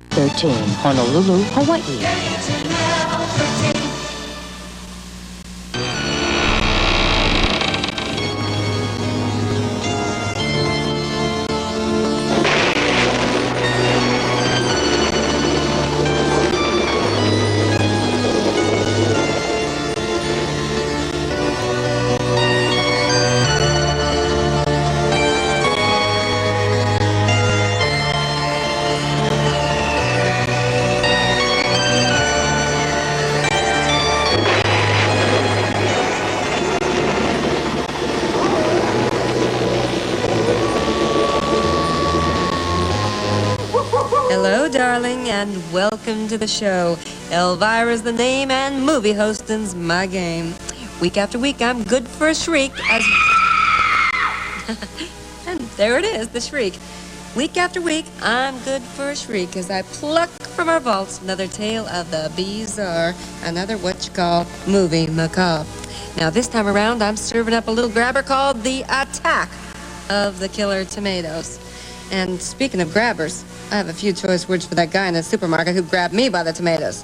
13, Honolulu, Hawaii. Hello, darling, and welcome to the show. Elvira's the name, and movie hosting's my game. Week after week, I'm good for a shriek as... And there it is, the shriek. Week after week, I'm good for a shriek as I pluck from our vaults another tale of the bizarre, another what you call movie macabre. Now, this time around, I'm serving up a little grabber called The Attack of the Killer Tomatoes. And speaking of grabbers, I have a few choice words for that guy in the supermarket who grabbed me by the tomatoes.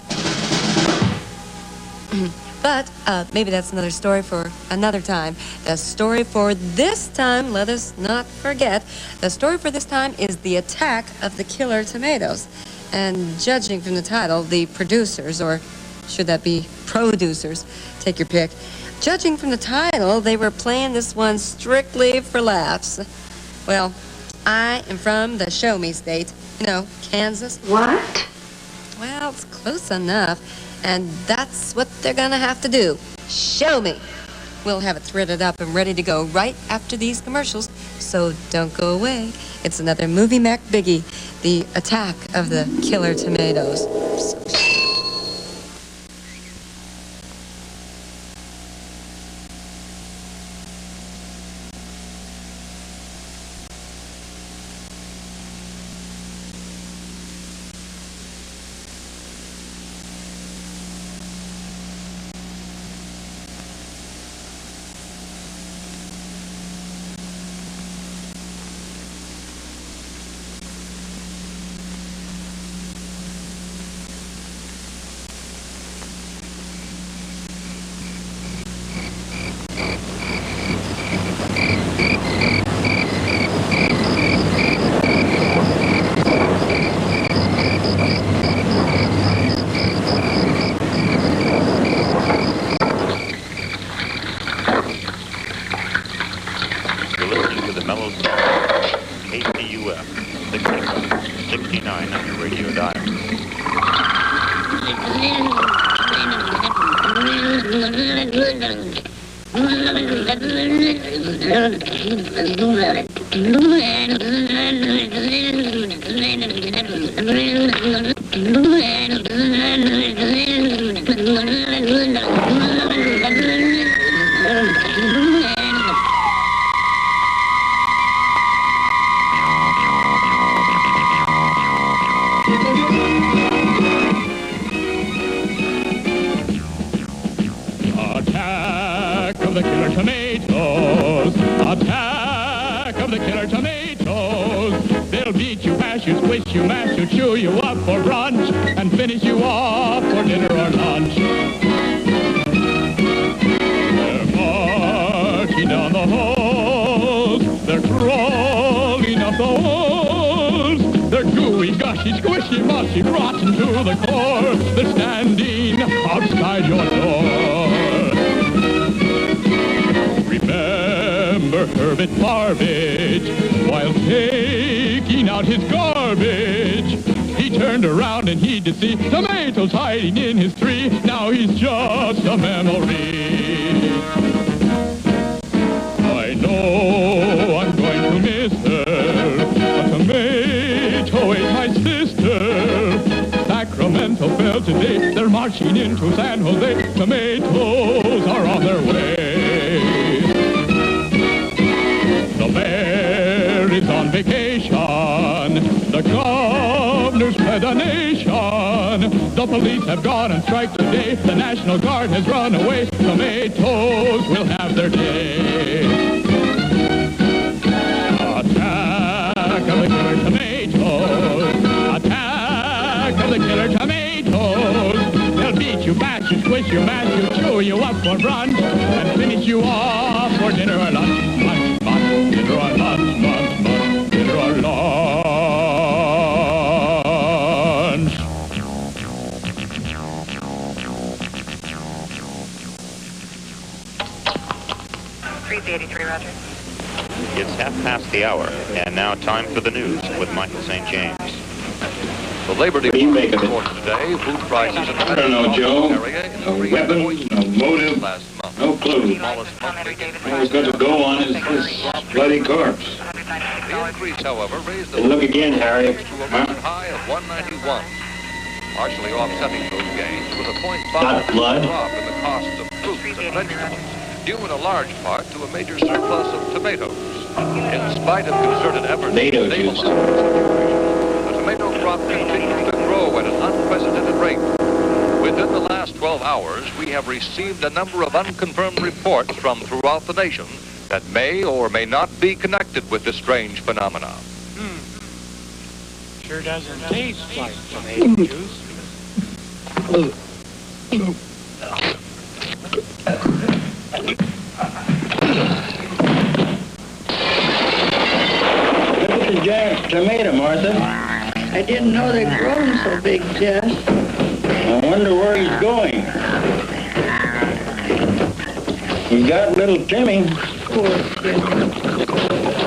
But maybe that's another story for another time. The story for this time, let us not forget, the story for this time is The Attack of the Killer Tomatoes. And judging from the title, the producers, or should that be producers, take your pick. Judging from the title, they were playing this one strictly for laughs. Well, I am from the show me state. You know, Kansas. What? Well, it's close enough. And that's what they're gonna have to do. Show me. We'll have it threaded up and ready to go right after these commercials. So don't go away. It's another Movie Mac biggie. The Attack of the Killer Tomatoes. KCUF, 69 on your radio dial. Attack of the killer tomatoes. Attack of the killer tomatoes. They'll beat you, bash you, squish you, mash you, chew you up for brunch, and finish you off for dinner or lunch. They're marching down the halls. They're crawling up the walls. They're gooey, gushy, squishy, mushy, rotten to the core. They're standing outside your door. Remember Herbert Barbage, while taking out his garbage, he turned around and he did see tomatoes hiding in his tree. Now he's just a memory. I know I'm going to miss her. A tomato ate my sister. Sacramento fell today. They're marching into San Jose. Tomatoes are on their way. The mayor is on vacation. The governor's fled the nation. The police have gone on strike today. The National Guard has run away. Tomatoes will have their day. Attack of the killer tomatoes. Attack twist, you mash, you chew you up for brunch, and finish you off for dinner or lunch. Munch, munch, dinner or lunch, munch, munch, dinner or lunch. 83, Roger. It's 1:30, and now time for the news with Michael St. James. The Labor Department reported today food prices in the I don't know, Joe. area No weapons, no motive, last month. no clue. Smallest monthly All we've got to go on is this bloody corpse. The increase, however, raised the And look again, Harry. to a record high of 191. Partially offsetting those gains was a 0.5 Not blood. drop in the cost of fruits and vegetables, due in a large part to a major surplus of tomatoes. In spite of concerted efforts Tomato to stabilize juice. the situation, the tomato crop continues to grow at an unprecedented rate. Within the last 12 hours, we have received a number of unconfirmed reports from throughout the nation that may or may not be connected with this strange phenomena. Sure doesn't taste like tomato juice. Look at the giant tomato, Martha. I didn't know they'd grown so big, Jess. I wonder where he's going. He got little Timmy. Poor kid.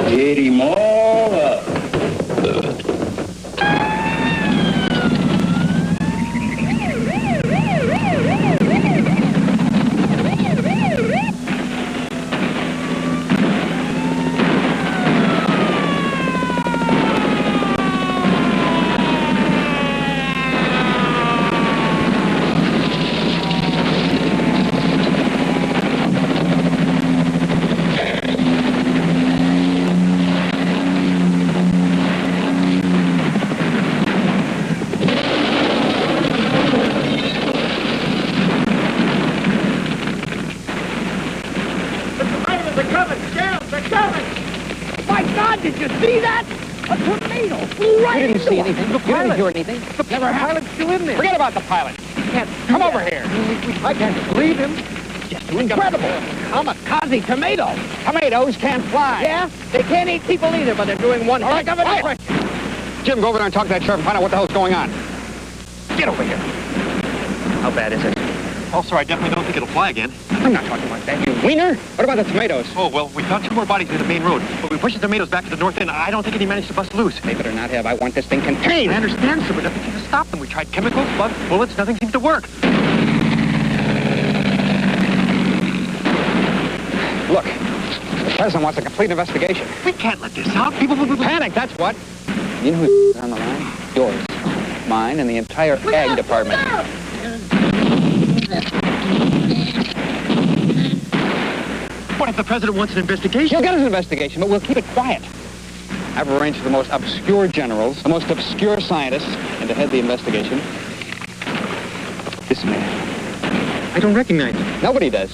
He ate him all up. Did you see that? A tornado flew right into You didn't hear anything. The pilot's still in there. Forget about the pilot. Come over here. I can't believe him. Just incredible. Kamikaze tomatoes. Tomatoes can't fly. Yeah? They can't eat people either, but they're doing one heck of an impression. Jim, go over there and talk to that sheriff and find out what the hell's going on. Get over here. How bad is it? Oh, sir, I definitely don't think it'll fly again. I'm not talking like that, you wiener. What about the tomatoes? Oh, well, we found 2 more bodies near the main road, but we pushed the tomatoes back to the north end. I don't think any managed to bust loose. They better not have. I want this thing contained. I understand, sir, but nothing seems to stop them. We tried chemicals, bugs, bullets, nothing seems to work. Look, the president wants a complete investigation. We can't let this out. People will Panic, that's what. You know who's on the line? Yours, mine, and the entire ag department. What if the president wants an investigation? He'll get his investigation, but we'll keep it quiet. I've arranged for the most obscure generals, the most obscure scientists, and to head the investigation, this man. I don't recognize him. Nobody does.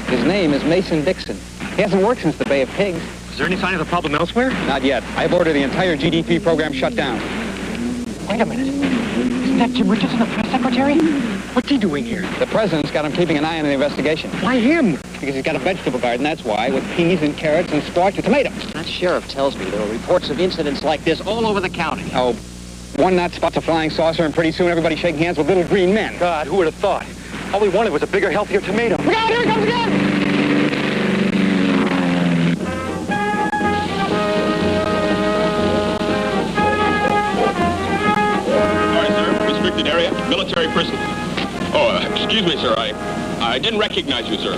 His name is Mason Dixon. He hasn't worked since the Bay of Pigs. Is there any sign of the problem elsewhere? Not yet. I've ordered the entire GDP program shut down. Wait a minute. Isn't that Jim Richardson, the press secretary? What's he doing here? The president's got him keeping an eye on the investigation. Why him? Because he's got a vegetable garden, that's why, with peas and carrots and squash and tomatoes. That sheriff tells me there are reports of incidents like this all over the county. Oh, one knot spots a flying saucer, and pretty soon everybody's shaking hands with little green men. God, who would have thought? All we wanted was a bigger, healthier tomato. Look out, here he comes again! Restricted area, military prison. Oh, excuse me, sir. I didn't recognize you, sir.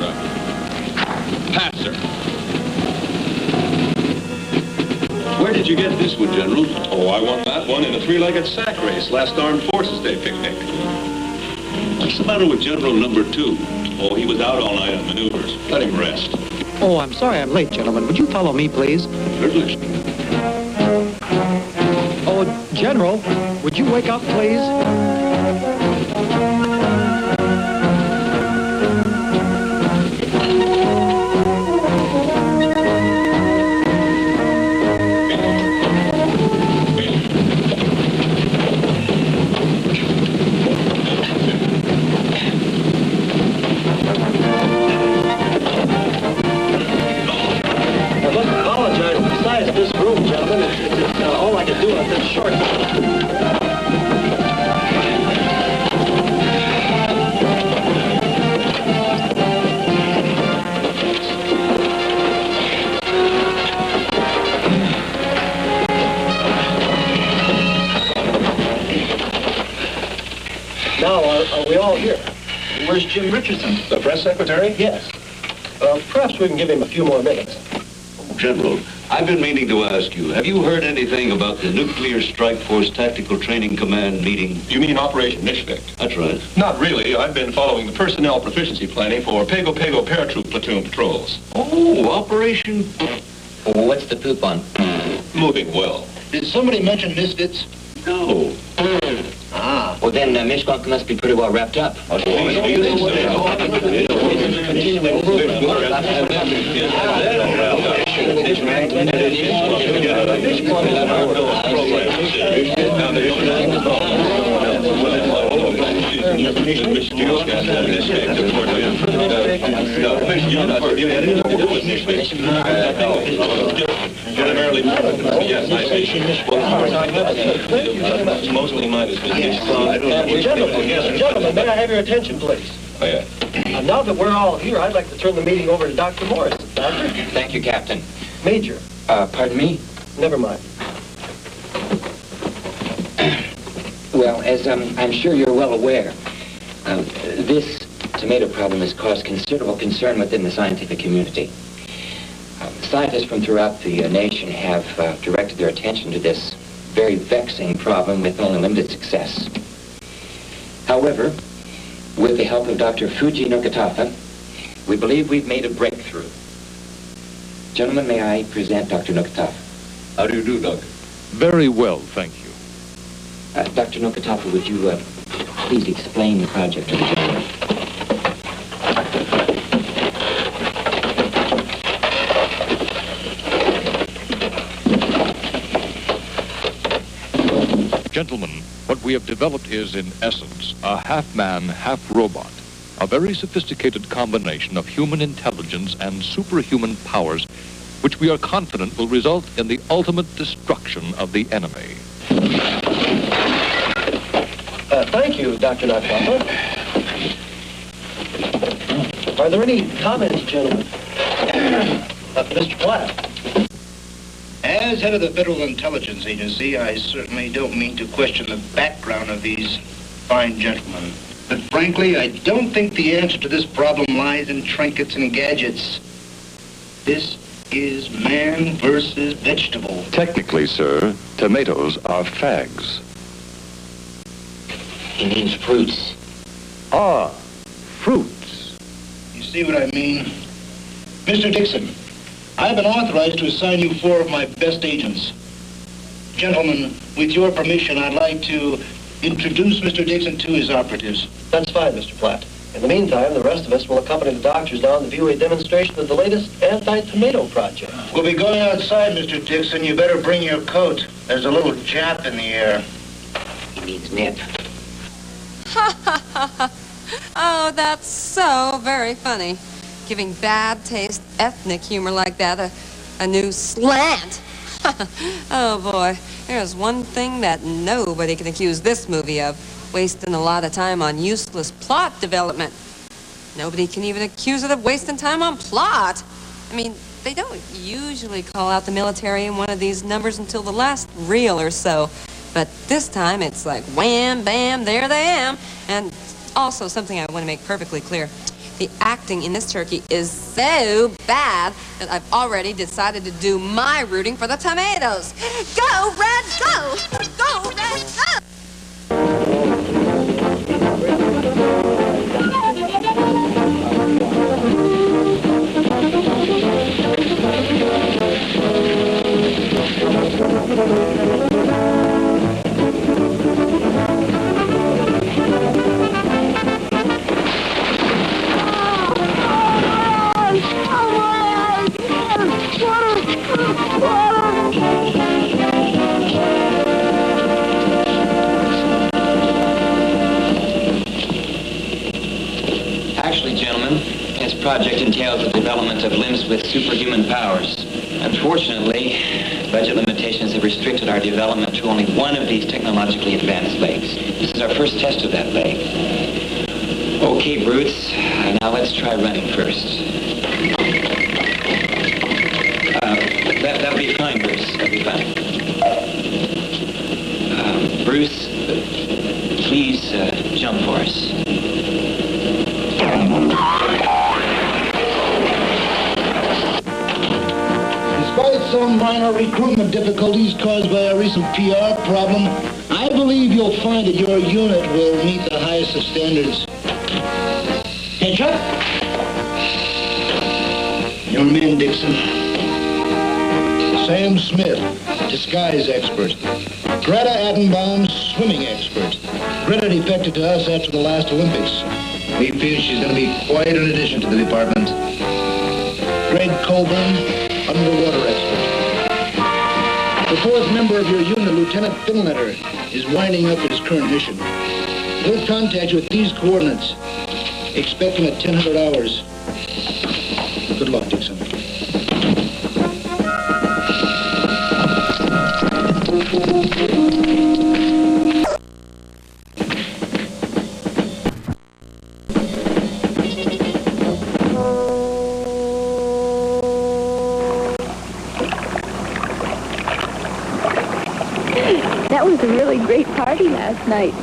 Pass, sir. Where did you get this one, General? Oh, I won that one in a 3-legged sack race, last Armed Forces Day picnic. What's the matter with General Number 2? Oh, he was out all night on maneuvers. Let him rest. Oh, I'm sorry I'm late, gentlemen. Would you follow me, please? Certainly. Oh, General, would you wake up, please? to do on this short. Now, are we all here? Where's Jim Richardson? The press secretary? Yes. Perhaps we can give him a few more minutes. General, I've been meaning to ask you, have you heard anything about the Nuclear Strike Force Tactical Training Command meeting? You mean Operation Misfit? That's right. Not really. I've been following the personnel proficiency planning for Pago paratroop platoon patrols. Oh, Operation... What's the poop on? Moving well. Did somebody mention misfits? No. Ah. Well, then Mishkwak must be pretty well wrapped up. Mostly mine has been Gentlemen, may I have your attention, please? Oh, yeah. Now that we're all here, I'd like to turn the meeting over to Dr. Morris. Doctor? Thank you, Captain. Major. Pardon me? Never mind. Well, as I'm sure you're well aware, this tomato problem has caused considerable concern within the scientific community. Scientists from throughout the nation have directed their attention to this very vexing problem with only limited success. However, with the help of Dr. Fuji Nokatafa, we believe we've made a breakthrough. Gentlemen, may I present Dr. Nokatafa? How do you do, Doc? Very well, thank you. Dr. Nokatafa, would you please explain the project to the general? Gentlemen, what we have developed is, in essence, a half-man, half-robot, a very sophisticated combination of human intelligence and superhuman powers, which we are confident will result in the ultimate destruction of the enemy. Thank you, Dr. Nokatafa. Are there any comments, gentlemen? Mr. Platt. As head of the Federal Intelligence Agency, I certainly don't mean to question the background of these fine gentlemen. But frankly, I don't think the answer to this problem lies in trinkets and gadgets. This is man versus vegetable. Technically, sir, tomatoes are fags. He means fruits. Ah, fruits. You see what I mean? Mr. Dixon, I've been authorized to assign you 4 of my best agents. Gentlemen, with your permission, I'd like to introduce Mr. Dixon to his operatives. That's fine, Mr. Platt. In the meantime, the rest of us will accompany the doctors down to view a demonstration of the latest anti-tomato project. We'll be going outside, Mr. Dixon. You better bring your coat. There's a little jap in the air. He means nip. Oh, that's so very funny. Giving bad taste ethnic humor like that a new slant. Oh, boy. There's one thing that nobody can accuse this movie of. Wasting a lot of time on useless plot development. Nobody can even accuse it of wasting time on plot. I mean, they don't usually call out the military in one of these numbers until the last reel or so. But this time, it's like wham, bam, there they am. And also, something I want to make perfectly clear. The acting in this turkey is so bad that I've already decided to do my rooting for the tomatoes. Go, Red, go! Go, Red, go! Actually, gentlemen, this project entails the development of limbs with superhuman powers. Unfortunately, budget limitations limitations have restricted our development to only one of these technologically advanced legs. This is our first test of that leg. Okay, brutes. Now let's try running first. That'll be fine, Bruce. That'll be fine. Bruce, please jump for us. Despite some minor recruitment difficulties caused by a recent PR problem, I believe you'll find that your unit will meet the highest of standards. Headshot. Your men, Dixon. Sam Smith, disguise expert. Greta Attenbaum, swimming expert. Greta defected to us after the last Olympics. We feel she's going to be quite an addition to the department. Greg Colburn, underwater expert. The fourth member of your unit, Lieutenant Finletter, is winding up his current mission. He'll contact you at these coordinates. Expect him at 1000 hours. Good luck, Dixon. That was a really great party last night.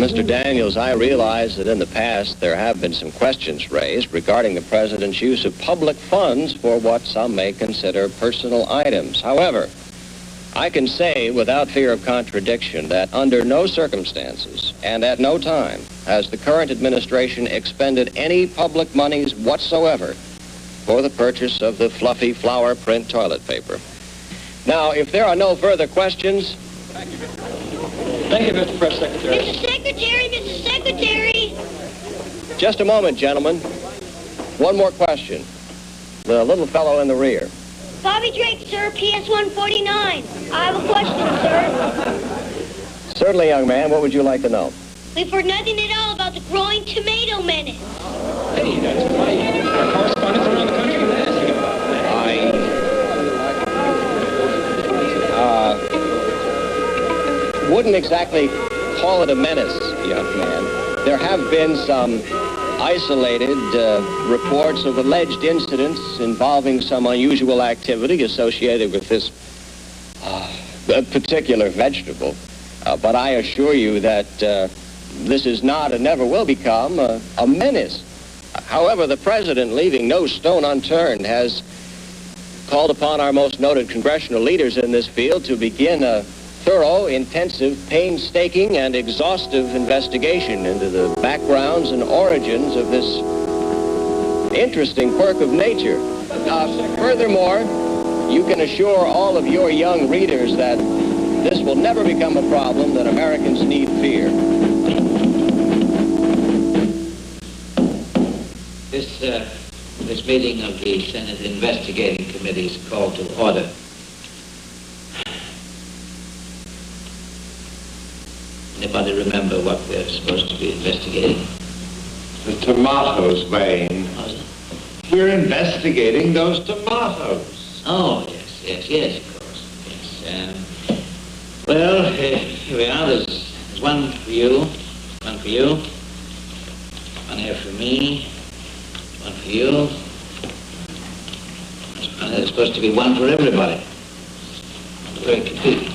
Mr. Daniels, I realize that in the past there have been some questions raised regarding the President's use of public funds for what some may consider personal items. However, I can say without fear of contradiction that under no circumstances and at no time has the current administration expended any public monies whatsoever for the purchase of the fluffy flower print toilet paper. Now, if there are no further questions... Thank you, Mr. Press Secretary. Mr. Secretary, Mr. Secretary. Just a moment, gentlemen. One more question. The little fellow in the rear. Bobby Drake, sir, PS 149. I have a question, sir. Certainly, young man. What would you like to know? We've heard nothing at all about the growing tomato menace. Hey, that's right. Our correspondents around the country have been asking about that. Wouldn't exactly call it a menace, young man. There have been some isolated reports of alleged incidents involving some unusual activity associated with this particular vegetable. But I assure you that this is not and never will become a menace. However, the President, leaving no stone unturned, has called upon our most noted congressional leaders in this field to begin a thorough, intensive, painstaking, and exhaustive investigation into the backgrounds and origins of this interesting quirk of nature. Furthermore, you can assure all of your young readers that this will never become a problem that Americans need fear. This meeting of the Senate Investigating Committee is called to order. Anybody remember what we're supposed to be investigating? The tomatoes, Wayne. We're investigating those tomatoes. Oh, yes, of course. Yes. Well, here we are. There's one for you, one here for me, one for you. There's supposed to be one for everybody. Very complete.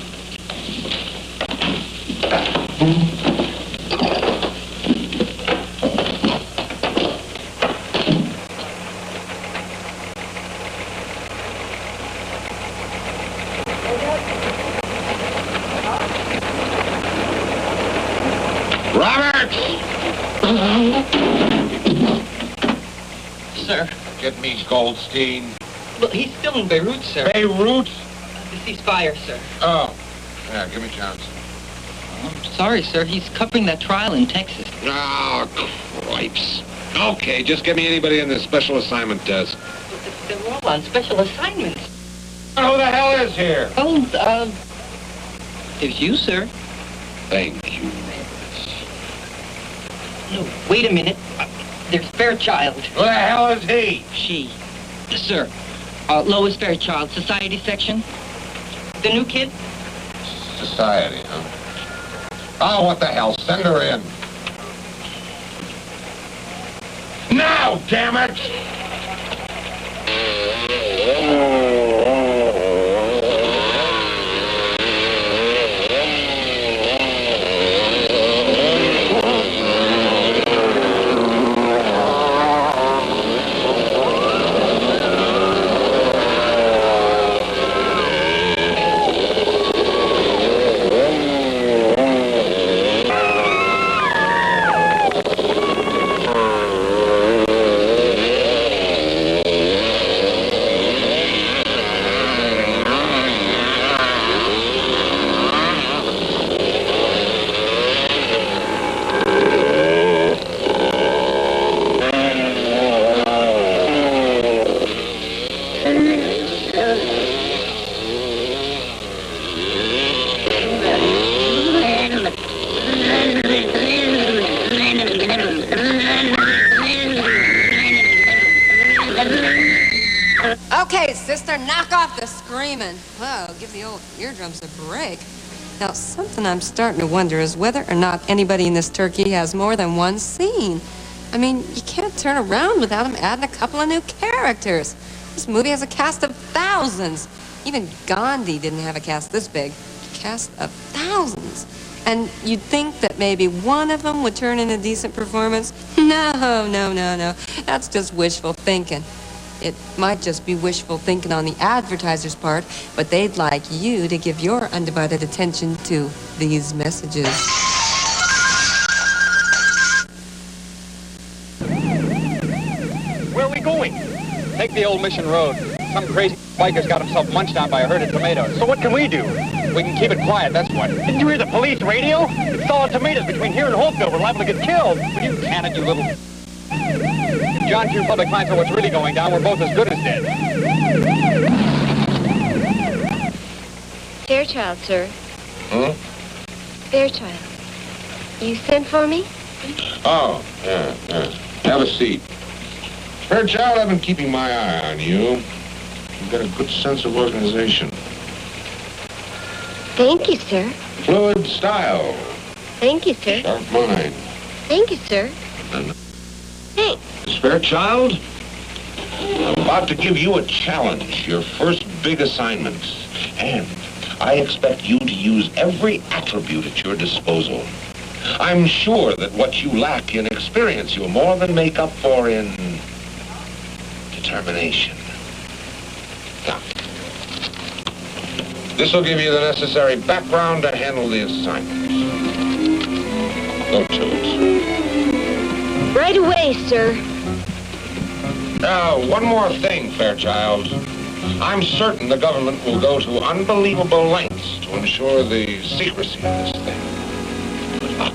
Sir. Get me Goldstein. Well, he's still in Beirut, sir. Beirut? The ceasefire, sir. Oh. Yeah, give me Johnson. I'm sorry, sir. He's covering that trial in Texas. Oh, cripes. Okay, just get me anybody in the special assignment desk. They're all on special assignments. Who the hell is here? Oh, it's you, sir. Thank you. No, wait a minute. There's Fairchild. Who the hell is he? She. Sir. Lois Fairchild, Society section. The new kid? Society, huh? Oh, what the hell? Send her in. Now, damn it! Okay, sister, knock off the screaming. Whoa, give the old eardrums a break. Now, something I'm starting to wonder is whether or not anybody in this turkey has more than one scene. I mean, you can't turn around without them adding a couple of new characters. This movie has a cast of thousands. Even Gandhi didn't have a cast this big. A cast of thousands. And you'd think that maybe one of them would turn in a decent performance. No. That's just wishful thinking. It might just be wishful thinking on the advertiser's part, but they'd like you to give your undivided attention to these messages. Where are we going? Take the old Mission Road. Some crazy biker's got himself munched on by a herd of tomatoes. So what can we do? We can keep it quiet, that's what. Didn't you hear the police radio? It's solid tomatoes between here and Holtville. We're liable to get killed. Will you can it, you little... If John Q. Public finds out what's really going down, we're both as good as dead. Fairchild, sir. Huh? Fairchild. You sent for me? Oh, yeah. Have a seat. Fairchild, I've been keeping my eye on you. You've got a good sense of organization. Thank you, sir. Fluid style. Thank you, sir. Sharp mind. Thank you, sir. And Thanks. Miss Fairchild, I'm about to give you a challenge, your first big assignment. And I expect you to use every attribute at your disposal. I'm sure that what you lack in experience, you'll more than make up for in determination. Now, this will give you the necessary background to handle the assignment. Go to it. Right away, sir. Now, one more thing, Fairchild. I'm certain the government will go to unbelievable lengths to ensure the secrecy of this thing. Good luck.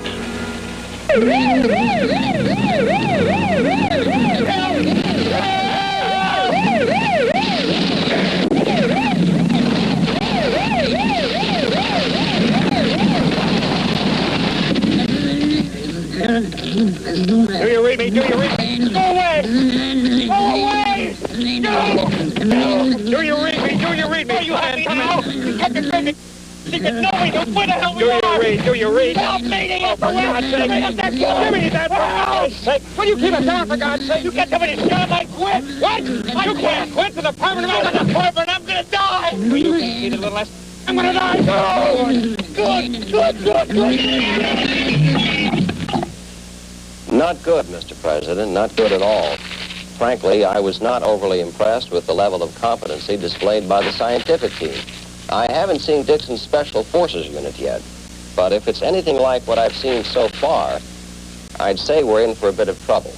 Do you read me? Do you read me? Go away! Go away! No! Do you read me? Do you read me? Oh, you have me now! You kept it crazy! Secret knowing where the hell we are! Do you read? Help me! Oh, for God's sake! Give me that, for God's sake! Will you keep it down, for God's sake? You get somebody shot, I quit! What? You can't quit for the permanent. I'm gonna die! You can't get a little less. I'm gonna die! No! Not good, Mr. President, not good at all. Frankly, I was not overly impressed with the level of competency displayed by the scientific team. I haven't seen Dixon's Special Forces unit yet, but if it's anything like what I've seen so far, I'd say we're in for a bit of trouble.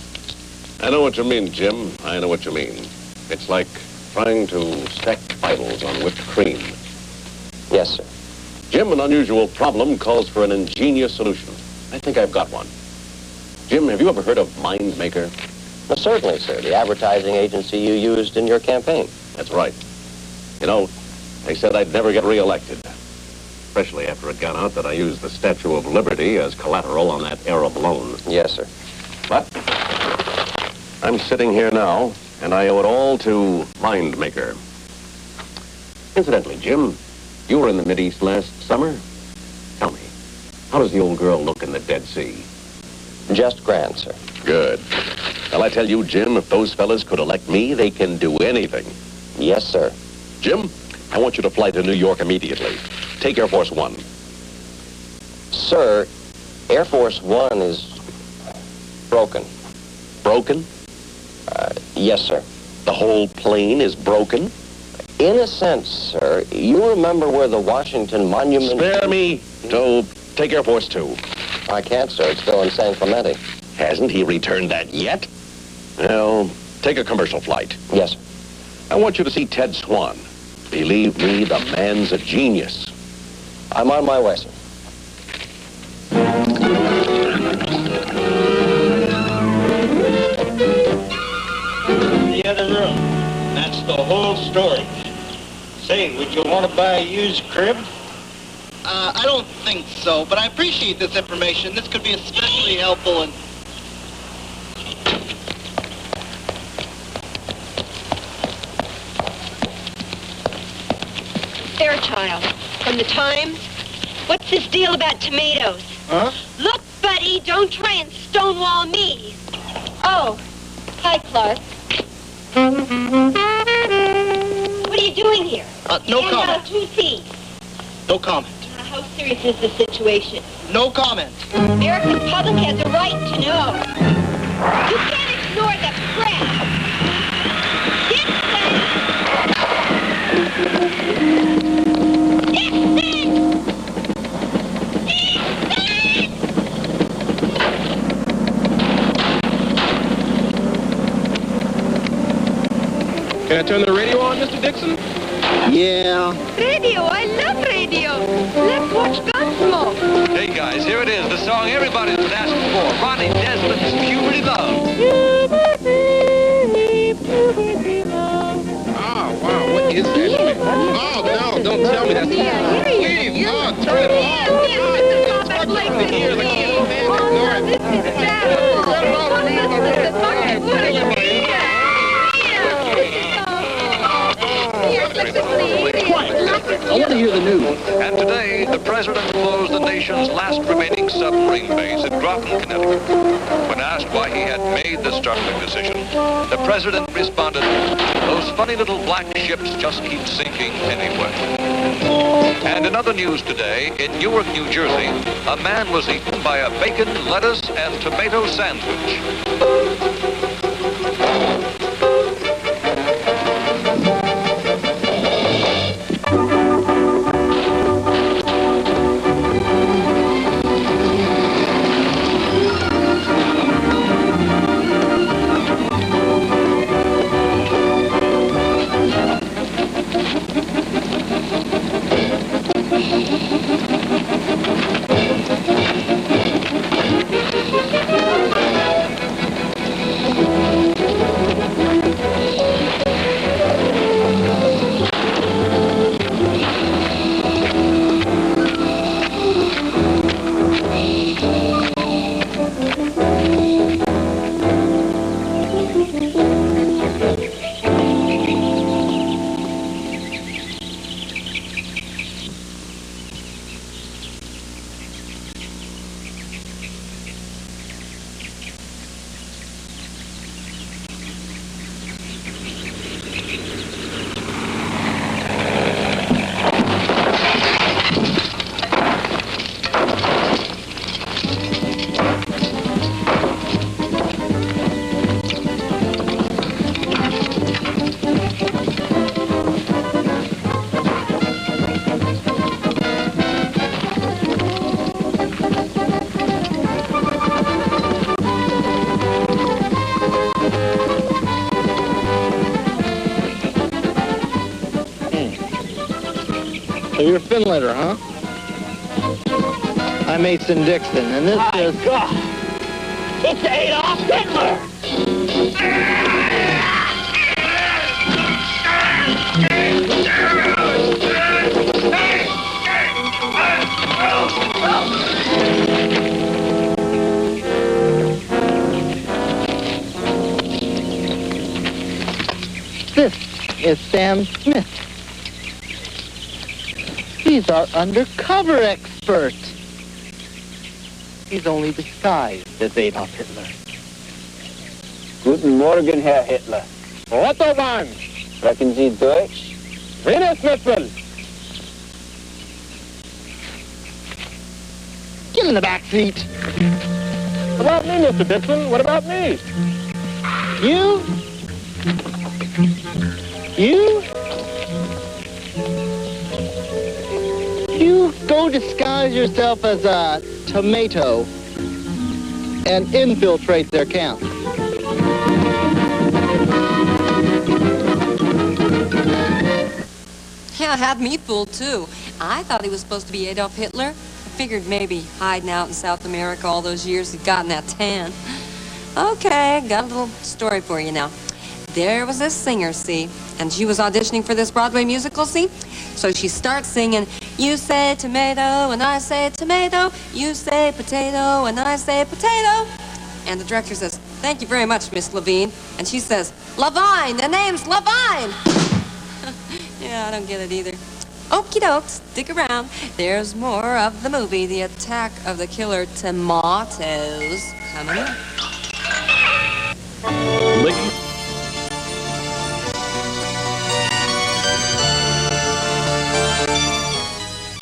I know what you mean, Jim. I know what you mean. It's like trying to stack idols on whipped cream. Yes, sir. Jim, an unusual problem calls for an ingenious solution. I think I've got one. Jim, have you ever heard of Mind Maker? Well, certainly, sir. The advertising agency you used in your campaign. That's right. You know, they said I'd never get reelected. Especially after it got out that I used the Statue of Liberty as collateral on that Arab loan. Yes, sir. But I'm sitting here now, and I owe it all to Mind Maker. Incidentally, Jim, you were in the Mideast last summer. Tell me, how does the old girl look in the Dead Sea? Just grand, sir. Good. Well, I tell you, Jim, if those fellas could elect me, they can do anything. Yes, sir. Jim, I want you to fly to New York immediately. Take Air Force One. Sir, Air Force One is broken. Broken? Yes, sir. The whole plane is broken? In a sense, sir. You remember where the Washington Monument... Spare me. So, take Air Force Two. I can't, sir. It's still in San Clemente. Hasn't he returned that yet? Well, take a commercial flight. Yes, sir. I want you to see Ted Swan. Believe me, the man's a genius. I'm on my way, sir. The other room. That's the whole story. Say, would you want to buy a used crib? I don't think so, but I appreciate this information. This could be especially helpful in... Fairchild, from the Times. What's this deal about tomatoes? Huh? Look, buddy, don't try and stonewall me. Oh, hi, Clark. What are you doing here? No comment. 2 seats. No comment. How serious is the situation? No comment. The American public has a right to know. You can't ignore the press. Can I turn the radio on, Mr. Dixon? Yeah. Radio, I love radio. Let's watch Gunsmoke. Hey, guys, here it is, the song everybody's been asking for. Ronnie Desmond's Puberty Love. Oh, wow, what is that? Oh, no, don't tell me that's... Please, turn it off. I want to hear the news. And today, the president closed the nation's last remaining submarine base at Groton, Connecticut. When asked why he had made the startling decision, the president responded, "Those funny little black ships just keep sinking anyway." And in other news today, in Newark, New Jersey, a man was eaten by a bacon, lettuce, and tomato sandwich. spin letter, huh? I'm Mason Dixon, and this is... God! It's Adolf Hitler! This is Sam Smith. He's our undercover expert. He's only disguised as Adolf Hitler. Guten Morgen, Herr Hitler. Otto Mann! Sprechen Sie Deutsch? Winnersmittel! Get in the back seat. What about me, Mr. Dixon? What about me? You? You go disguise yourself as a tomato and infiltrate their camp. Yeah, had me fooled, too. I thought he was supposed to be Adolf Hitler. I figured maybe hiding out in South America all those years he'd gotten that tan. Okay, got a little story for you now. There was this singer, see, and she was auditioning for this Broadway musical, see? So she starts singing, you say tomato and I say tomato, you say potato and I say potato. And the director says, thank you very much, Miss Levine. And she says, Levine, the name's Levine. Yeah, I don't get it either. Okie doke, stick around. There's more of the movie, The Attack of the Killer Tomatoes, coming up.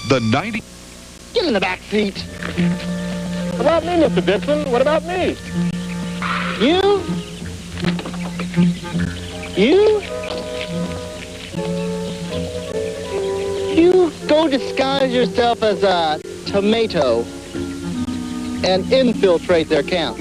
The 90... Get in the back seat. What about me, Mr. Dixon? What about me? You? You go disguise yourself as a tomato and infiltrate their camp.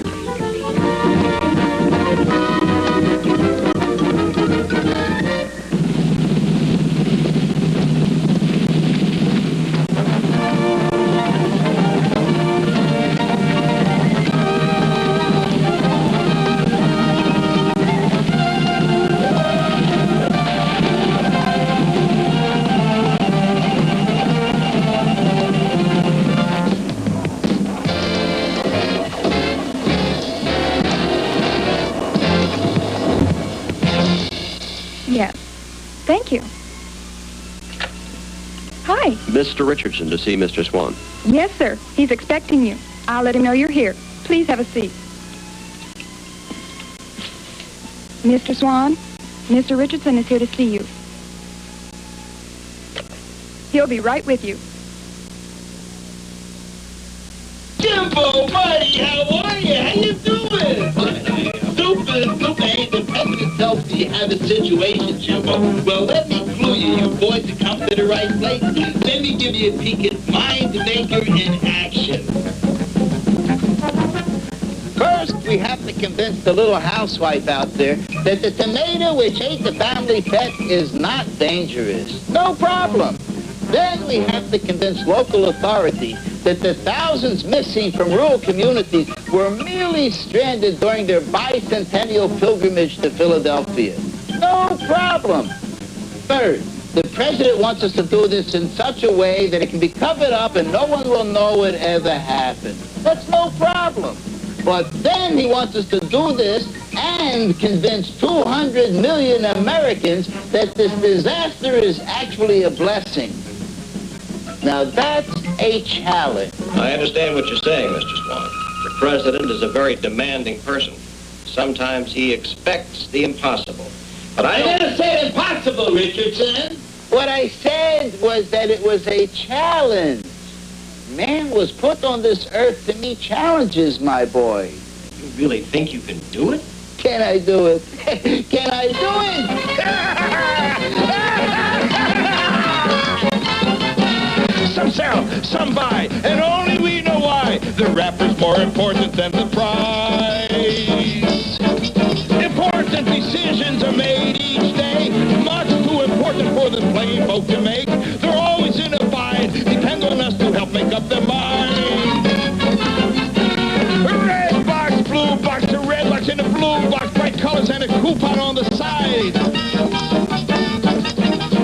Yes. Thank you. Hi. Mr. Richardson to see Mr. Swan. Yes, sir. He's expecting you. I'll let him know you're here. Please have a seat. Mr. Swan, Mr. Richardson is here to see you. He'll be right with you. Jimbo, buddy, how are you? How you doing? Super, hey, the president tells me you have a situation, Jimbo. Well, let me clue you. You boys have come to the right place. Let me give you a peek at Mind Maker in action. First, we have to convince the little housewife out there that the tomato which ate the family pet is not dangerous. No problem. Then we have to convince local authorities that the thousands missing from rural communities were merely stranded during their bicentennial pilgrimage to Philadelphia. No problem. Third, the president wants us to do this in such a way that it can be covered up and no one will know it ever happened. That's no problem. But then he wants us to do this and convince 200 million Americans that this disaster is actually a blessing. Now that's a challenge. I understand what you're saying, Mr. Swan. The president is a very demanding person. Sometimes he expects the impossible. But I never said impossible, Richardson. What I said was that it was a challenge. Man was put on this earth to meet challenges, my boy. You really think you can do it? Can I do it? Can I do it? Some sell, some buy, and only we know why. The wrapper's more important than the price. Important decisions are made each day, much too important for the plain folk to make. They're always in a bind, blue box, bright colors, and a coupon on the side.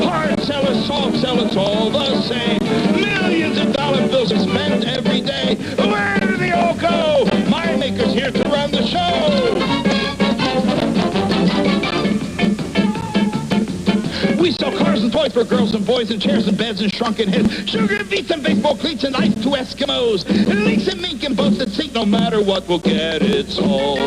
Hard sellers, soft sellers, all the same. Millions of dollar bills are spent every day. Where do they all go? My maker's here to run the show. We sell cars and toys for girls and boys and chairs and beds and shrunken heads. Sugar beets and baseball cleats and ice to Eskimos. And leeks and mink and boats that sink no matter what, we'll get it sold.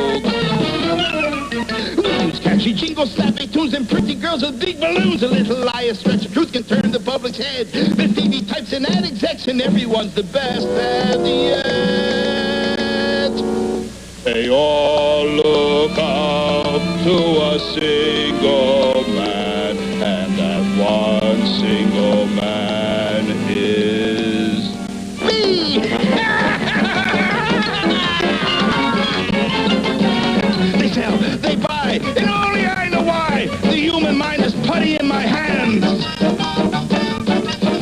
We use catchy jingles, snappy tunes, and pretty girls with big balloons. A little lie, a stretch of truth can turn the public's head. The TV types and ad execs and everyone's the best at the end. They all look up to a single man, and that one single man is me. They sell, they buy, and only I know why. The human mind is putty in my hands.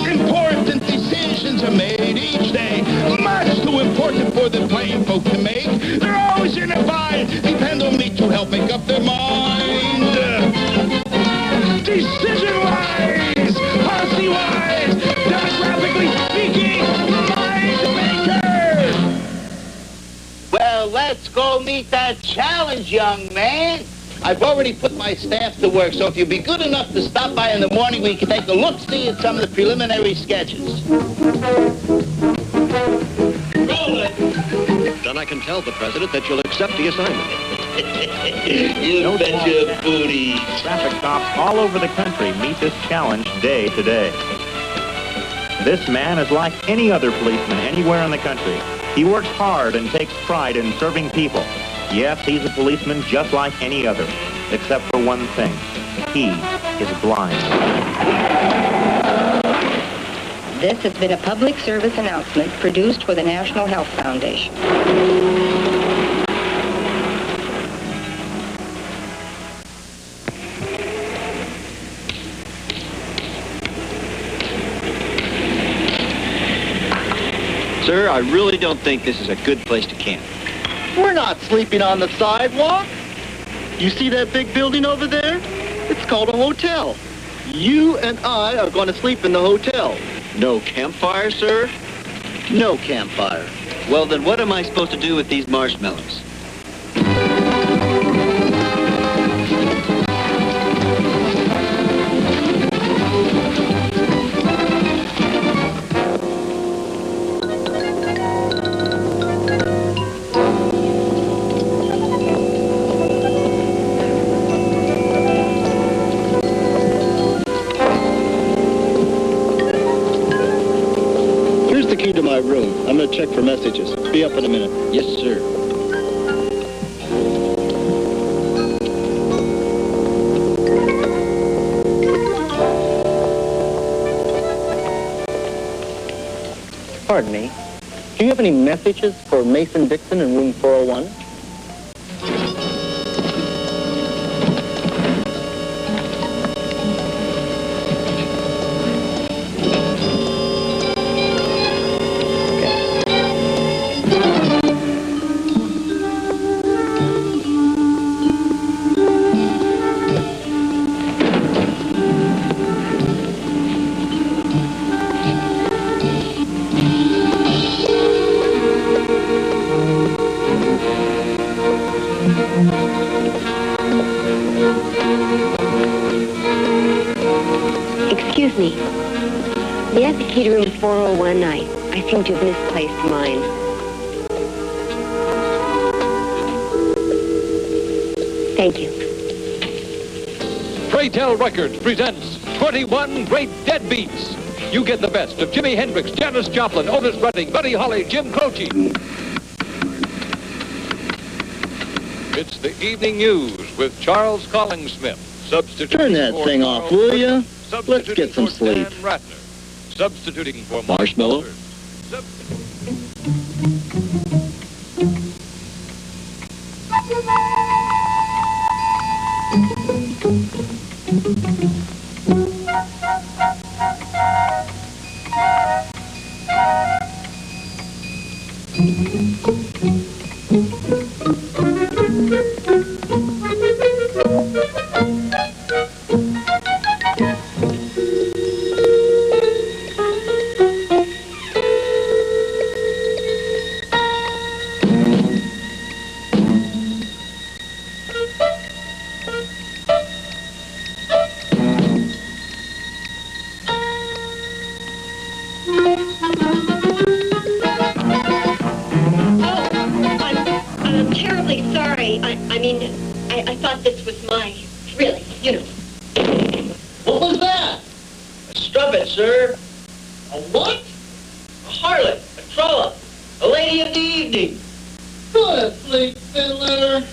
Important decisions are made each day, much too important for the plain folk to make. They're always in a bind. Depend on me to help make up their mind. Decision-wise, policy-wise, demographically speaking, mind maker. Well, let's go meet that challenge, young man. I've already put my staff to work, so if you'd be good enough to stop by in the morning, we can take a look-see at some of the preliminary sketches. Then I can tell the president that you'll accept the assignment. You bet your booty. Traffic cops all over the country meet this challenge day to day. This man is like any other policeman anywhere in the country. He works hard and takes pride in serving people. Yes, he's a policeman just like any other, except for one thing. He is blind. This has been a public service announcement produced for the National Health Foundation. Sir, I really don't think this is a good place to camp. We're not sleeping on the sidewalk. You see that big building over there? It's called a hotel. You and I are going to sleep in the hotel. No campfire, sir? No campfire. Well, then what am I supposed to do with these marshmallows? To my room. I'm going to check for messages. Be up in a minute. Yes, sir. Pardon me. Do you have any messages for Mason Dixon in room 401? Excuse me. May I have the key to room 401? I seem to have misplaced mine. Thank you. Pray-Tell Records presents 21 Great Deadbeats. You get the best of Jimi Hendrix, Janis Joplin, Otis Redding, Buddy Holly, Jim Croce. It's the evening news with Charles Collingsmith. Turn that thing off, will you? Let's get some sleep. Ratner, substituting for Marshmallow? I thought this was my, really, you know. What was that? A strumpet, sir. A what? A harlot, a trollop, a lady of the evening. Good, Flix Fiddler.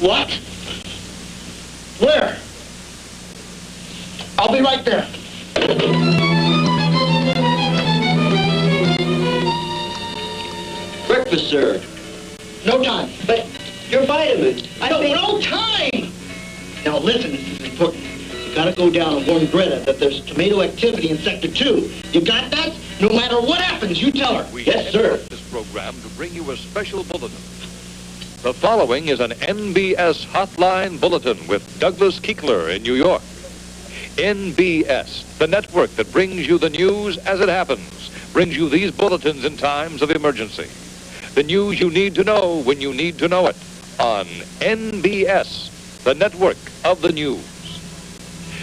What? Where? I'll be right there. Breakfast, sir. No time. But your vitamins. No time! Now listen, this is important. You gotta go down and warn Greta that there's tomato activity in Sector 2. You got that? No matter what happens, you tell her. Yes, sir. This program to bring you a special bulletin. The following is an NBS Hotline Bulletin with Douglas Kiekler in New York. NBS, the network that brings you the news as it happens, brings you these bulletins in times of emergency. The news you need to know when you need to know it on NBS, the network of the news.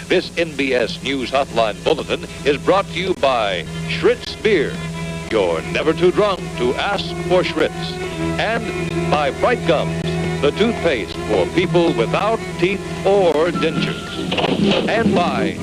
This NBS News Hotline Bulletin is brought to you by Schritz Beer. You're never too drunk to ask for Schritz. And by Bright Gums, the toothpaste for people without teeth or dentures. And by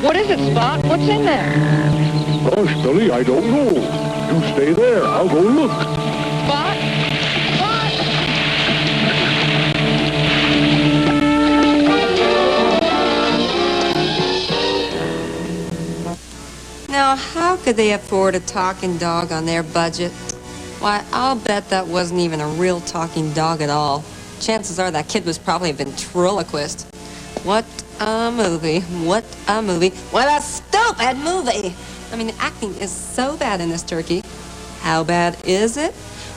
What is it, Spot? What's in there? Gosh, Billy, I don't know. You stay there. I'll go look. Spot? Spot? Now, how could they afford a talking dog on their budget? Why, I'll bet that wasn't even a real talking dog at all. Chances are that kid was probably a ventriloquist. What a movie. What a movie. What a stupid movie. I mean, the acting is so bad in this turkey. How bad is it?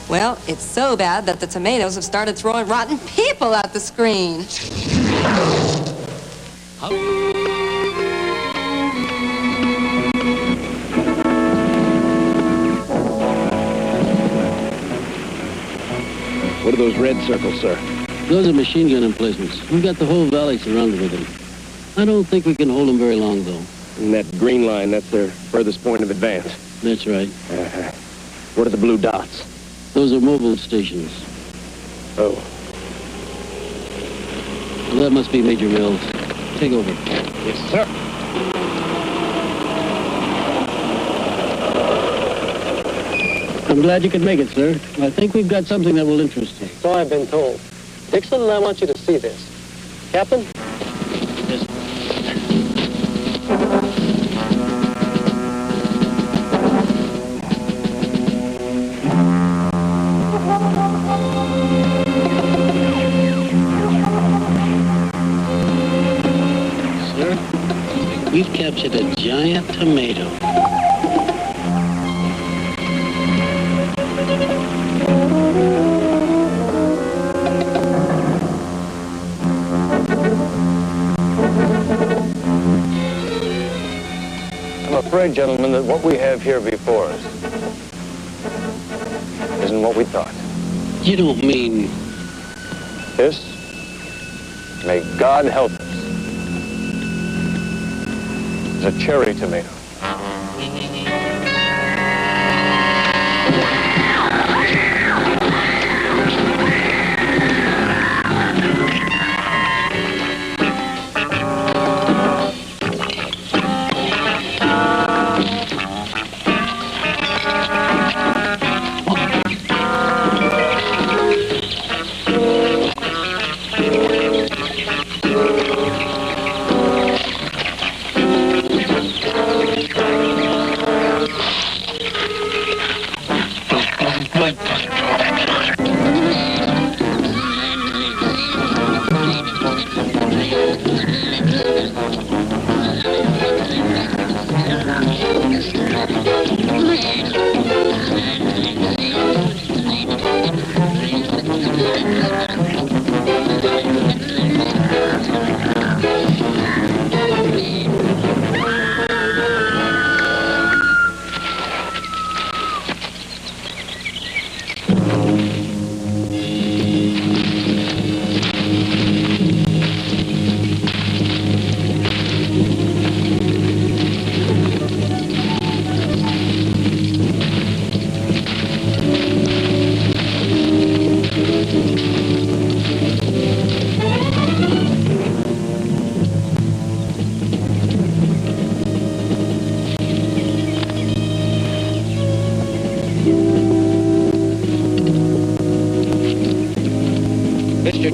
Well, it's so bad that the tomatoes have started throwing rotten people at the screen. What are those red circles, sir? Those are machine gun emplacements. We've got the whole valley surrounded with them. I don't think we can hold them very long, though. And that green line, that's their furthest point of advance. That's right. What are the blue dots? Those are mobile stations. Oh. Well, that must be Major Mills. Take over. Yes, sir. I'm glad you could make it, sir. I think we've got something that will interest you. So I've been told. Dixon, I want you to see this. Captain? Yes. Sir, we've captured a giant tomato. I'm afraid, gentlemen, that what we have here before us isn't what we thought. You don't mean... This, may God help us, is a cherry tomato.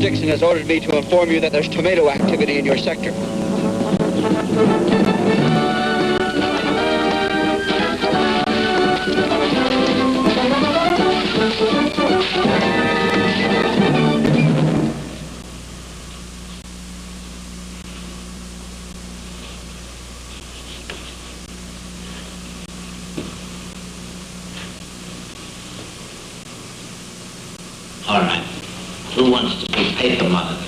Dixon has ordered me to inform you that there's tomato activity in your sector. All right. Who wants to be paper monitor?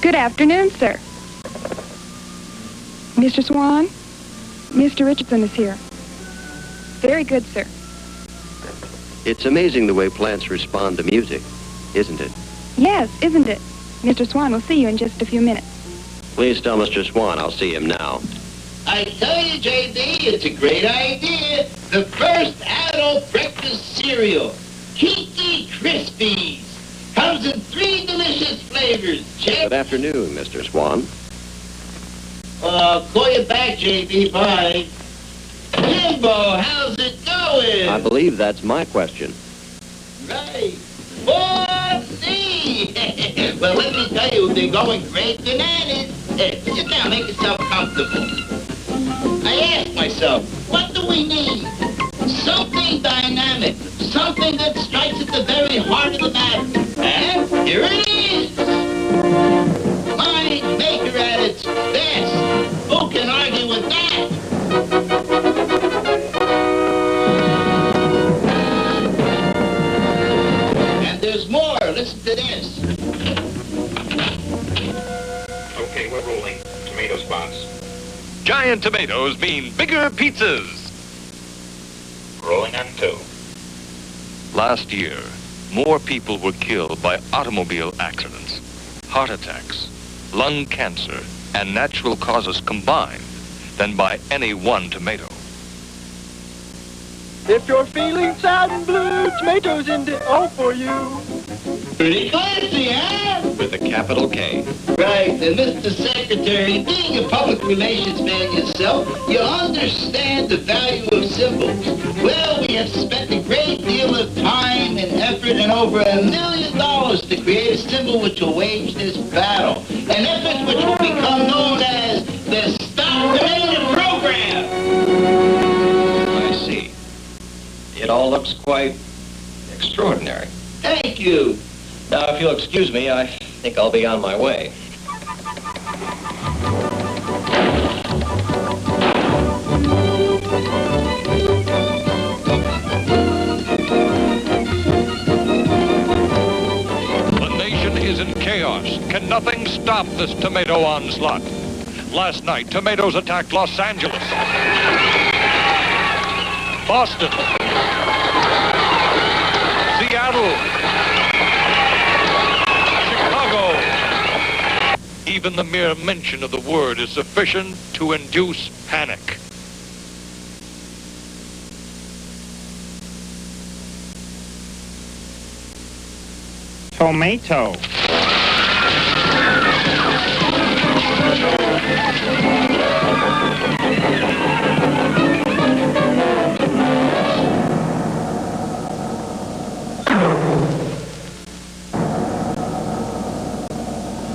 Good afternoon, sir. Mr. Swan, Mr. Richardson is here. Very good, sir. It's amazing the way plants respond to music, isn't it? Yes, isn't it? Mr. Swan will see you in just a few minutes. Please tell Mr. Swan I'll see him now. I tell you, J.D., it's a great idea. The first adult breakfast cereal, Kiki Krispies. Comes in 3 delicious flavors. Good afternoon, Mr. Swan. I'll call you back, J.D. Bye. Jimbo, how's it going? I believe that's my question. Right. 4C. Well, let me tell you, they're going great bananas. Sit down, make yourself comfortable. I asked myself, what do we need? Something dynamic. Something that strikes at the very heart of the matter. And here it is. Mind maker at its best. Who can argue with that? And there's more. Listen to this. Okay, we're rolling. Tomato spots. Giant tomatoes mean bigger pizzas. Rolling on 2. Last year, more people were killed by automobile accidents, heart attacks, lung cancer, and natural causes combined than by any one tomato. If you're feeling sad and blue, tomatoes in the all for you. Pretty classy, huh? With a capital K. Right, and Mr. Secretary, being a public relations man yourself, you understand the value of symbols. Well, we have spent a great deal of time and effort and over $1 million to create a symbol which will wage this battle. An effort which will become known as the Stop Tomato Program. I see. It all looks quite extraordinary. Thank you. Now, if you'll excuse me, I think I'll be on my way. The nation is in chaos. Can nothing stop this tomato onslaught? Last night, tomatoes attacked Los Angeles, Boston, Seattle, Chicago. Even the mere mention of the word is sufficient to induce panic. Tomato.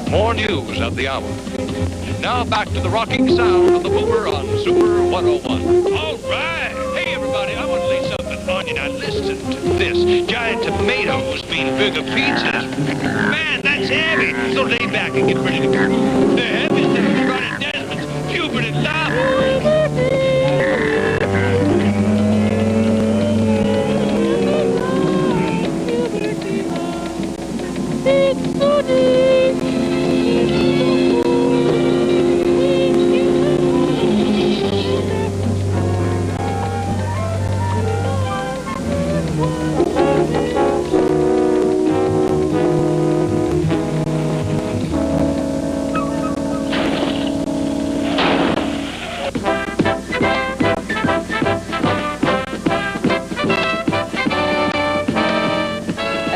More news at the hour. Now back to the rocking sound of the boomer on Super 101. All right. Hey, everybody, I want to lay something on you. Now, listen to this. Giant tomatoes mean bigger pizzas. Man, that's heavy. So lay back and get ready to go. The heaviest thing is running Desmond's puberty lava.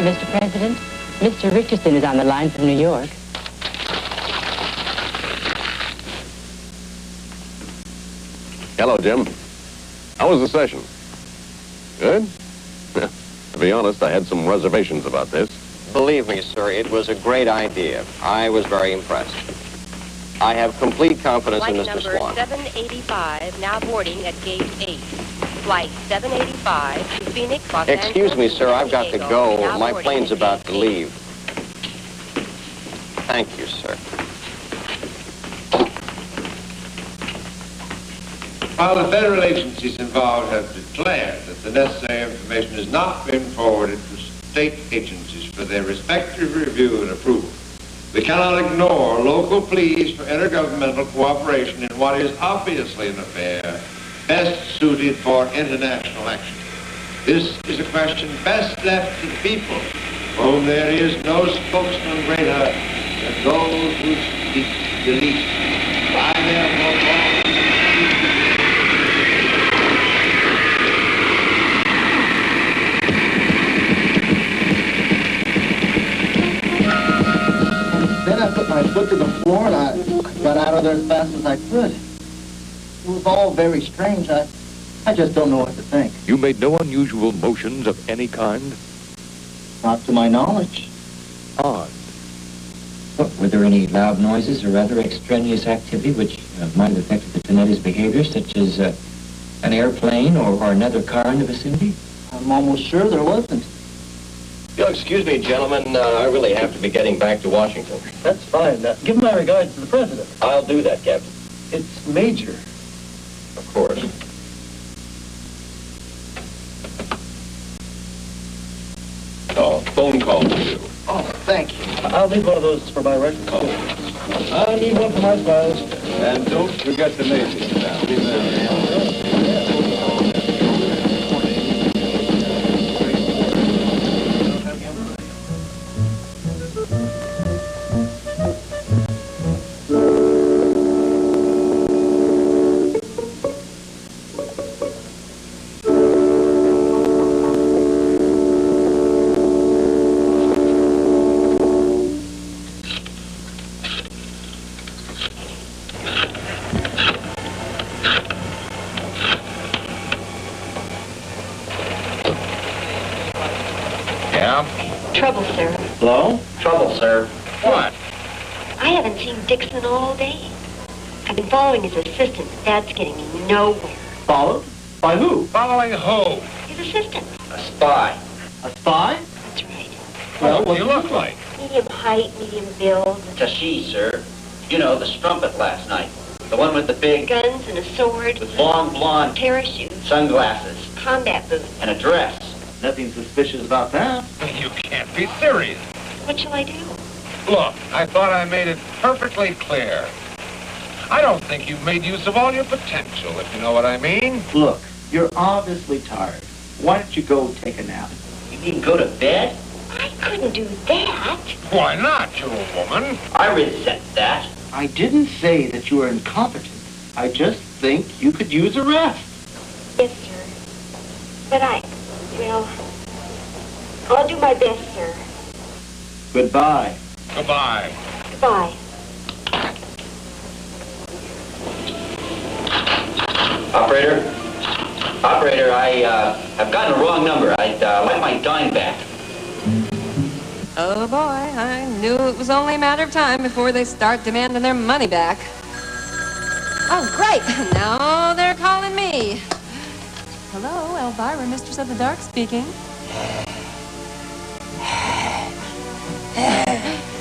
Mr. President, Mr. Richardson is on the line from New York. Hello, Jim. How was the session? Good? To be honest, I had some reservations about this. Believe me, sir, it was a great idea. I was very impressed. I have complete confidence in Flight Mr. number Swan. 785, now boarding at gate 8. Flight 785 to Phoenix, Los Angeles. Excuse me, sir, I've got to go. Now My boarding plane's at about gate to leave. Thank you, sir. While the federal agencies involved have declared that the necessary information has not been forwarded to state agencies for their respective review and approval, we cannot ignore local pleas for intergovernmental cooperation in what is obviously an affair best suited for international action. This is a question best left to the people, for whom there is no spokesman greater than those who speak the least. I therefore call Then I put my foot to the floor and I got out of there as fast as I could. It was all very strange. I just don't know what to think. You made no unusual motions of any kind? Not to my knowledge. Odd. Were there any loud noises or other extraneous activity which might have affected the Tomado's behavior, such as an airplane or another car in the vicinity? I'm almost sure there wasn't. You'll excuse me, gentlemen. I really have to be getting back to Washington. That's fine. Give my regards to the president. I'll do that, Captain. It's Major. Of course. Oh, phone call to you. Oh, thank you. I'll need one of those for my record. I need one for my files. And don't forget the Navy. Trouble, sir. Hello? Trouble, sir. What? I haven't seen Dixon all day. I've been following his assistant, but that's getting me nowhere. Followed? By who? Following who? His assistant. A spy. A spy? That's right. Well, what do you look like? Medium height, medium build. It's a she, sir. You know, the strumpet last night. The one with the big... Guns and a sword. With long blonde... Parachute. Sunglasses. Combat boots. And a dress. Nothing suspicious about that. You can't be serious. What shall I do? Look, I thought I made it perfectly clear. I don't think you've made use of all your potential, if you know what I mean. Look, you're obviously tired. Why don't you go take a nap? You mean go to bed? I couldn't do that. Why not? You're a woman. I resent that. I didn't say that you were incompetent. I just think you could use a rest. Yes, sir. But well, I'll do my best, sir. Goodbye. Goodbye. Goodbye. Operator? Operator, I've gotten a wrong number. I'd like my dime back. Oh boy, I knew it was only a matter of time before they start demanding their money back. Oh, great. Now they're calling me. Hello, Elvira, Mistress of the Dark speaking.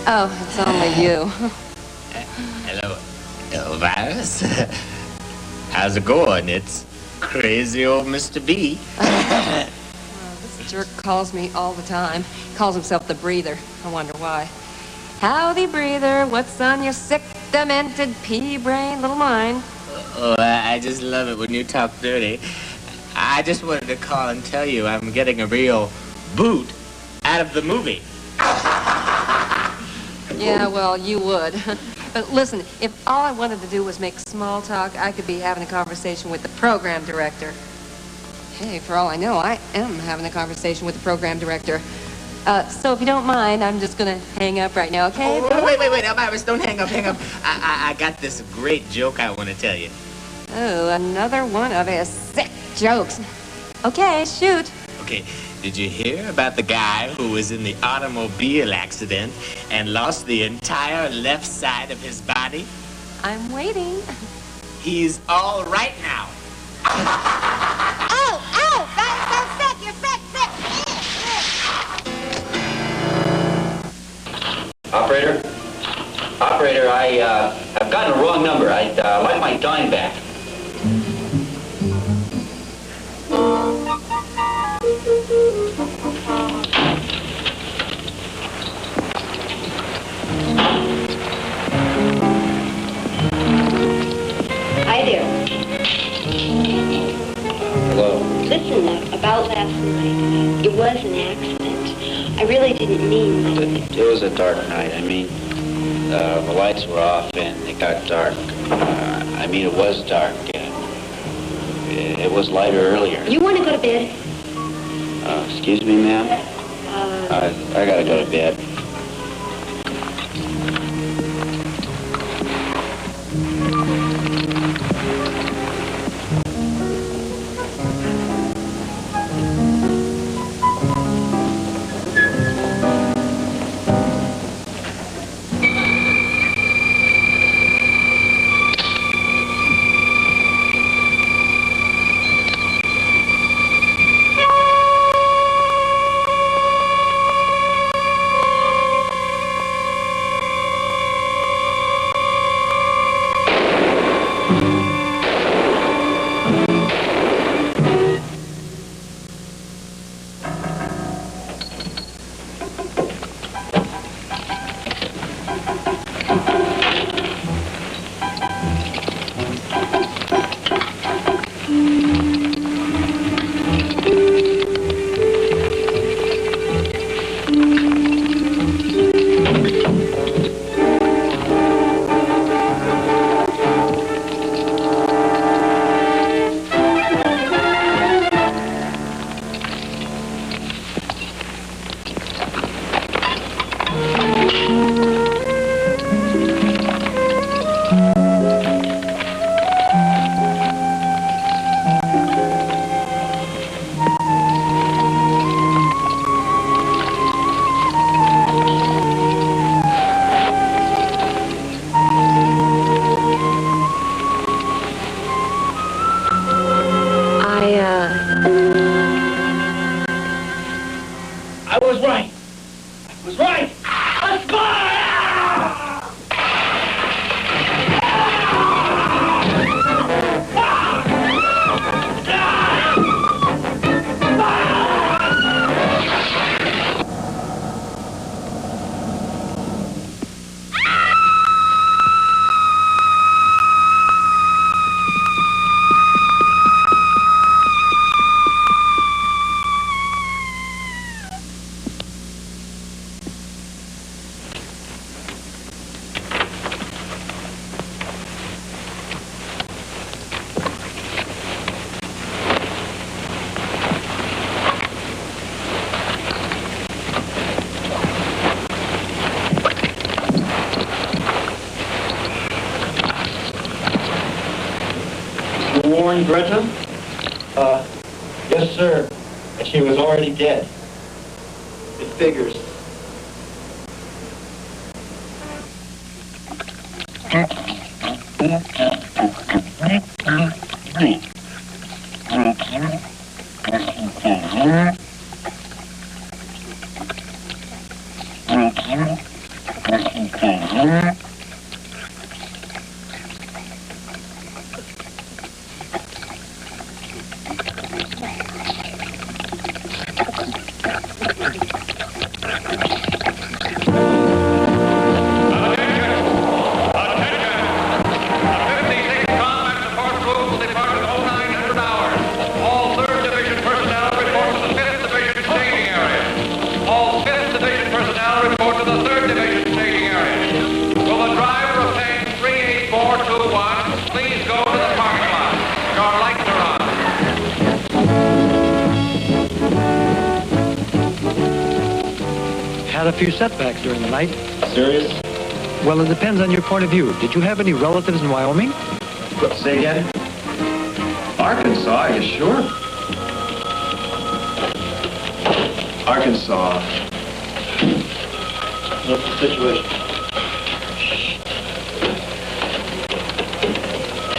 Oh, it's only you. Hello, Elvira. How's it going? It's crazy old Mr. B. Well, this jerk calls me all the time. Calls himself the Breather. I wonder why. Howdy, Breather. What's on your sick, demented, pea-brain little mind? Oh, I just love it when you talk dirty. I just wanted to call and tell you I'm getting a real boot out of the movie. Yeah, well, you would. But listen, if all I wanted to do was make small talk, I could be having a conversation with the program director. Hey, for all I know, I am having a conversation with the program director. So if you don't mind, I'm just gonna hang up right now, okay? Oh, wait, Elvira, don't hang up. I got this great joke I want to tell you. Oh, another one of his sick jokes. Okay, shoot. Okay, did you hear about the guy who was in the automobile accident and lost the entire left side of his body? I'm waiting. He's all right now. Oh, oh, that is so sick. You're sick. Operator? Operator, I've gotten a wrong number. I'd like my dime back. Hi there. Hello. Listen, about last night, it was an accident. I really didn't mean that. It was a dark night. I mean, the lights were off and it got dark. I mean, it was dark. It was lighter earlier. You want to go to bed? Excuse me, ma'am? I gotta go to bed. I was right. I was right. Let's fire! Warren Greta? Yes, sir. And she was already dead. It figures. Had a few setbacks during the night. Serious? Well, it depends on your point of view. Did you have any relatives in Wyoming? Say again? Arkansas, are you sure? Arkansas. What's the situation?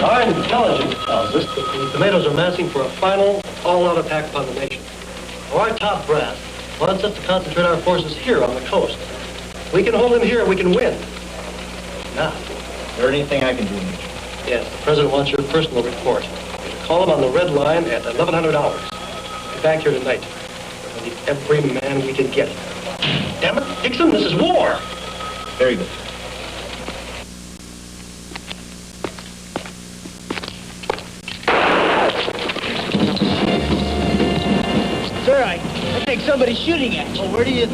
Our intelligence tells us that the tomatoes are massing for a final, all-out attack upon the nation. Our top brass wants us to concentrate our forces here on the coast. We can hold them here, we can win. Now, Is there anything I can do, Mitchell? yes, the President wants your personal report. Call him on the red line at 1100 hours. Be back here tonight. We need every man we can get. Damn it, Dixon, this is war! Very good. Sir, I think somebody's shooting at you. Well, where do you...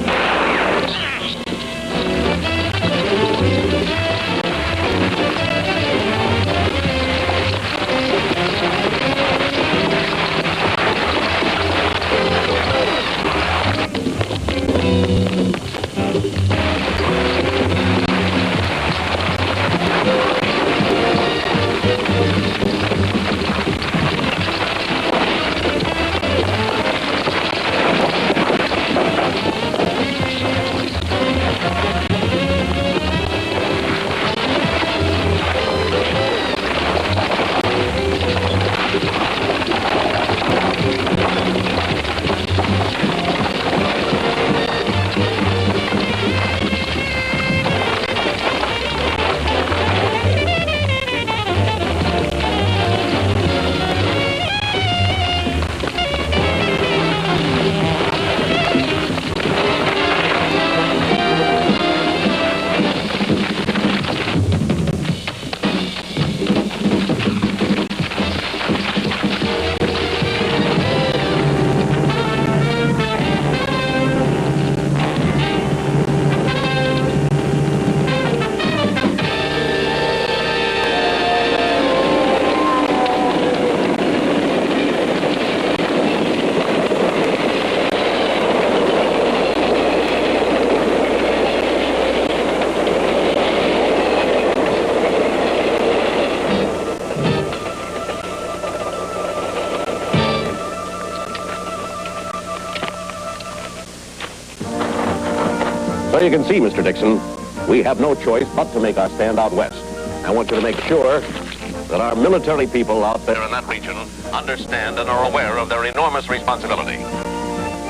So you can see, Mr. Dixon, we have no choice but to make our stand out west. I want you to make sure that our military people out there in that region understand and are aware of their enormous responsibility.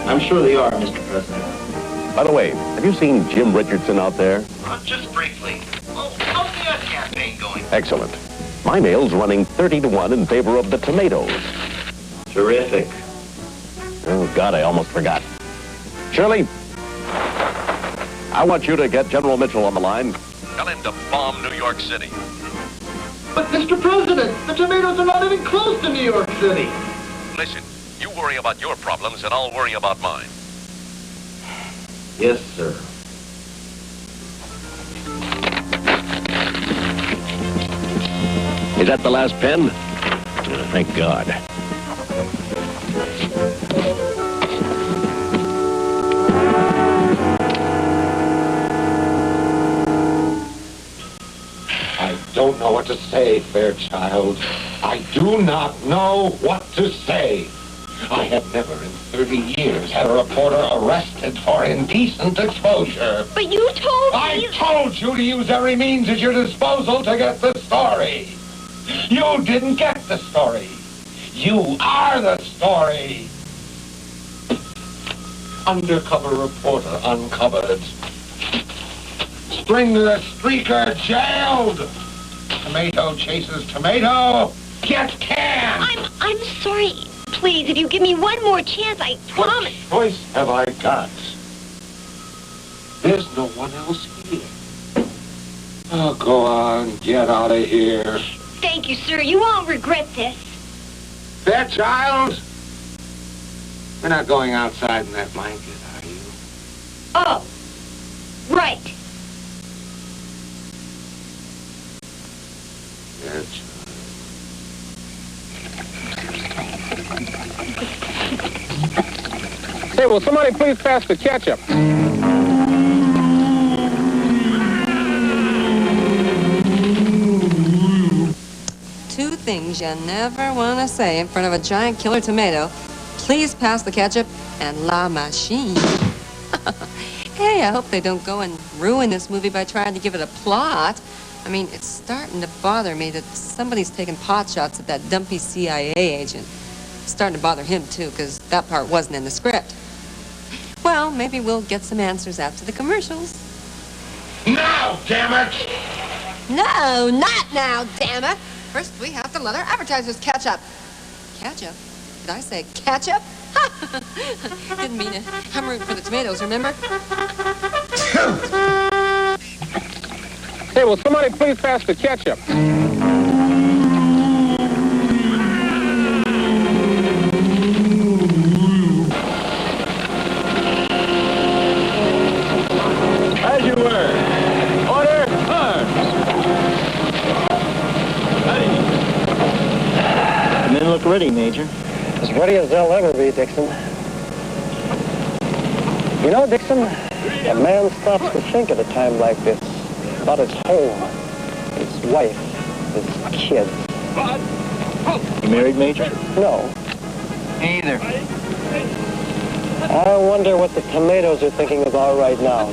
I'm sure they are, Mr. President. By the way, have you seen Jim Richardson out there? Just briefly. Oh, how's the ad campaign going? Excellent. My mail's running 30-1 in favor of the tomatoes. Terrific. Oh, God, I almost forgot. Shirley, I want you to get General Mitchell on the line. Tell him to bomb New York City. But, Mr. President, the tomatoes are not even close to New York City. Listen, you worry about your problems and I'll worry about mine. Yes, sir. Is that the last pen? Thank God. I don't know what to say, Fairchild. I do not know what to say. I have never in 30 years had a reporter arrested for indecent exposure. But you told me... I told you to use every means at your disposal to get the story. You didn't get the story. You are the story. Undercover reporter uncovered. Stringer streaker jailed. Tomato chases tomato. Get canned. I'm sorry. Please, if you give me one more chance, I promise. What choice have I got? There's no one else here. Oh, go on. Get out of here. Thank you, sir. You won't regret this. Fairchild? We're not going outside in that blanket, are you? Oh, right. Fairchild. Hey, will somebody please pass the ketchup? things you never want to say in front of a giant killer tomato. Please pass the ketchup and la machine. Hey, I hope they don't go and ruin this movie by trying to give it a plot. I mean, it's starting to bother me that somebody's taking pot shots at that dumpy CIA agent. It's starting to bother him, too, because that part wasn't in the script. Well, maybe we'll get some answers after the commercials. Now, damn it! No, not now, damn it! First, we have to let our advertisers catch up. Catch up? Did I say ketchup? Didn't mean it. I'm rooting for the tomatoes, remember? Hey, will somebody please pass the ketchup? As you were. Order, arms. Ready. The men look ready, Major. As ready as they'll ever be, Dixon. You know, Dixon, a man stops to think at a time like this about his home, his wife, his kids. You married, Major? No. Either. I wonder what the tomatoes are thinking about right now.